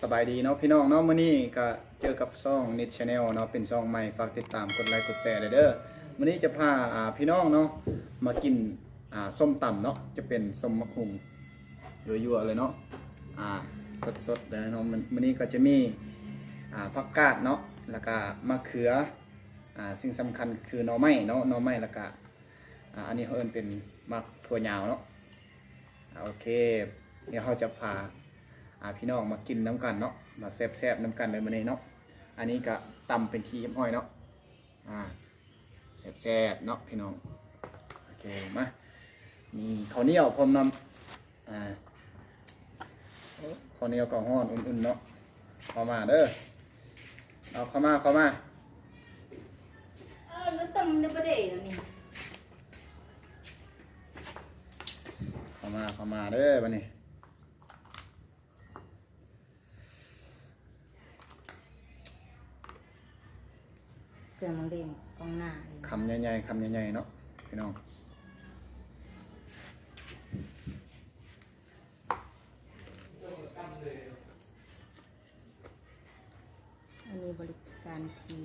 สบายดีเนาะพี่น้องเนาะมื้อนี้ก็เจอกับช่องนิดชาแนลเนาะเป็นช่องใหม่ฝากติดตามกดไลค์กดแชร์เด้อมื้อนี้จะพาพี่น้องเนาะมากินส้มตำเนาะจะเป็นส้มมะขุ่งยั่วๆเลยเนาะอ่าสดๆเลยเนาะมื้อนี้ก็จะมีผักกาดเนาะแล้วก็มะเขือสิ่งสำคัญคือหน่อไม้เนาะหน่อไม้แล้วก็อันนี้เขาเอิ้นเป็นมะถั่วยาวเนาะโอเคเดี๋ยวเราจะพาพี่น้องมากินน้ำกันเนาะมาแซ่บๆน้ำกันเลยมื้อนี้เนาะอันนี้ก็ตำเป็นทีเรียบร้อยเนาะแซ่บๆเนาะพี่น้องโอเคมามีข้าวเหนียวพร้อมนำข้าวเหนียวก็ร้อนอุ่นๆเนาะเข้ามาเด้อเอาเข้ามาแล้วตำในประเดี๋ยวนี่เข้ามาเด้อบัดนี้เกลือมังเดงกองหน้าคำใหญ่ๆเนาะพี่น้องอันนี้บริการที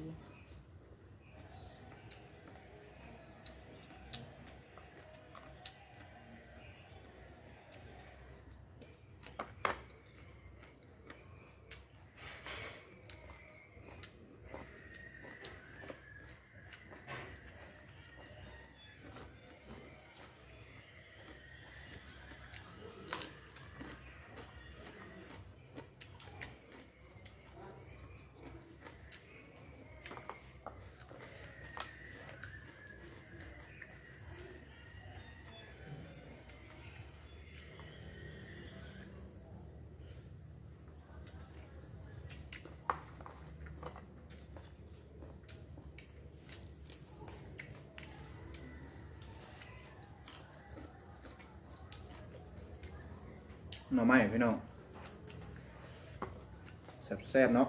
หน่อไม้พี่น้องแซ่บๆเนาะ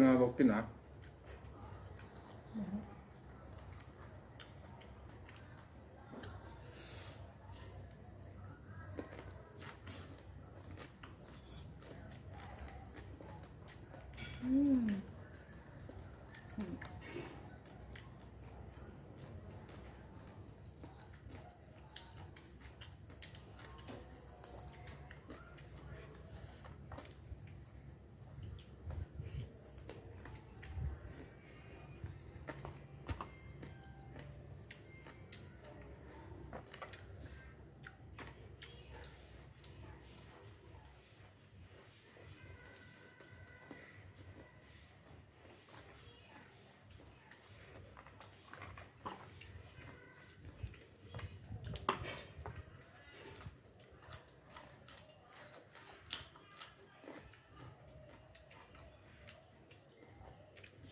มาบอกกินหรอ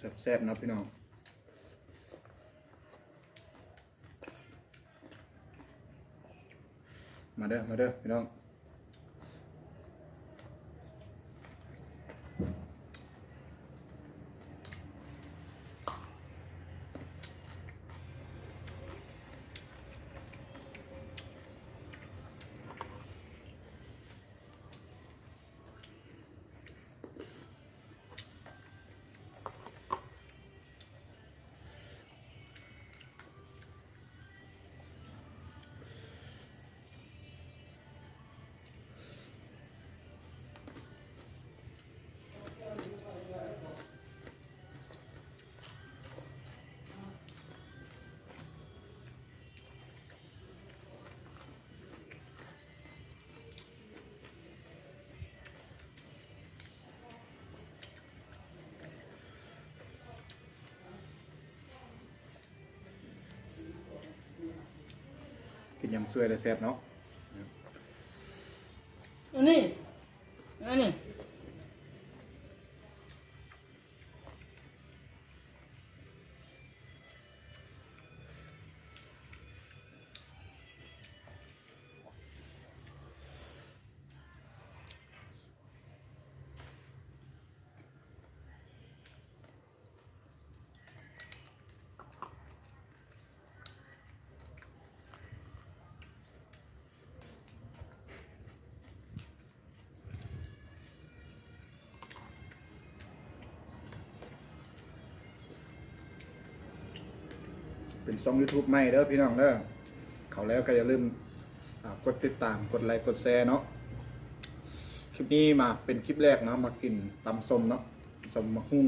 แซ่บๆนะพี่น้องมาเด้อพี่น้อง นยำซวยแล้วแซ่บเนาะ อันนี้อันนี้ เป็นช่อง YouTube ใหม่เด้อพี่น้องเด้อเขาแล้วก็อย่าลืมกดติดตามกดไลค์กดแชร์เนาะคลิปนี้มาเป็นคลิปแรกเนาะมากินตำส้มเนาะส้มมะฮุ่ง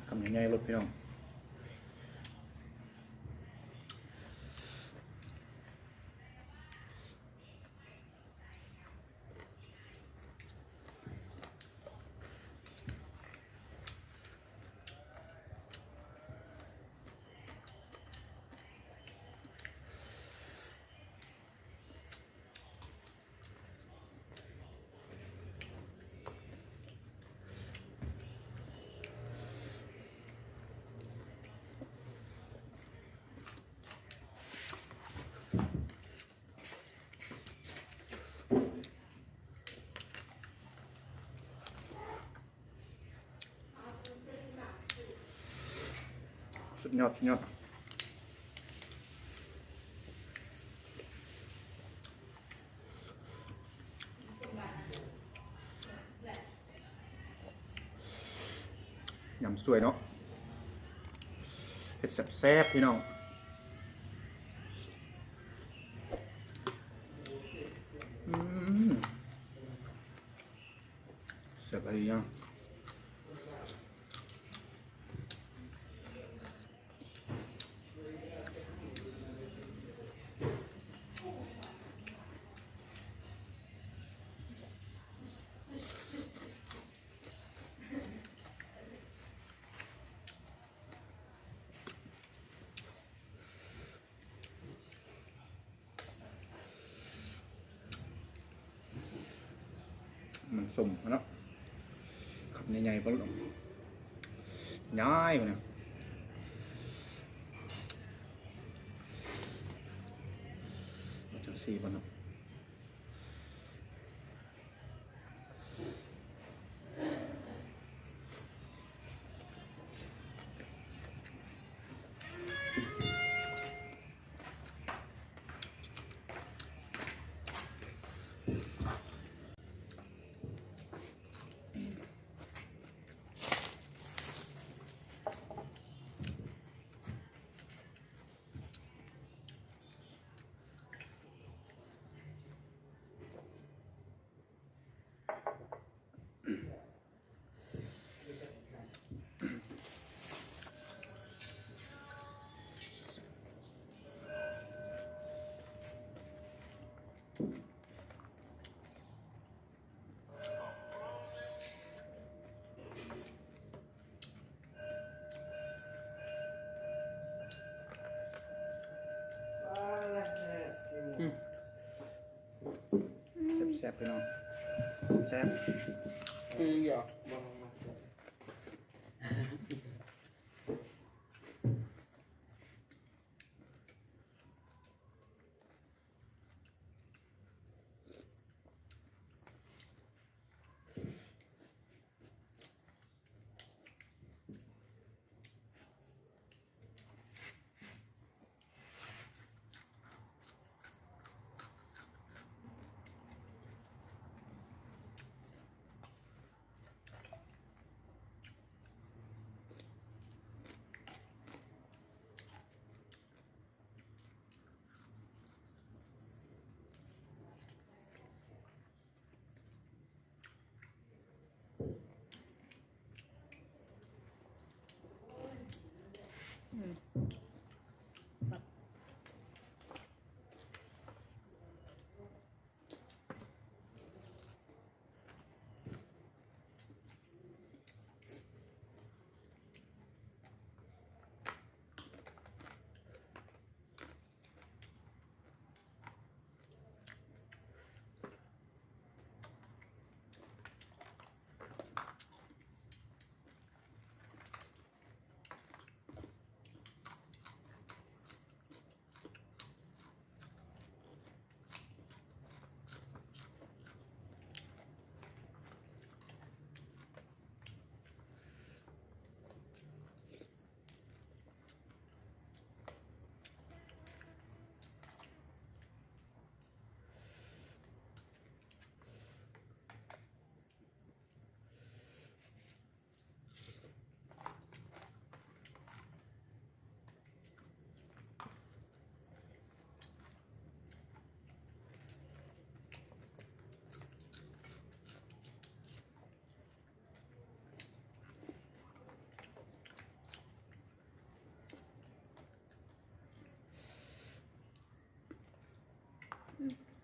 คำง่ายๆรถพี่น้องสุดยอดสุดยอดยำสวยเนาะเผ็ดแซ่บๆพี่น้องแซ่บอะไรยังมันสมเนาะขับใหญ่ๆปะลูกย้ายไปเนี่ยจังสี่ปะเนาะแซ่บๆพี่น้องแซ่บ คืออยาก อืม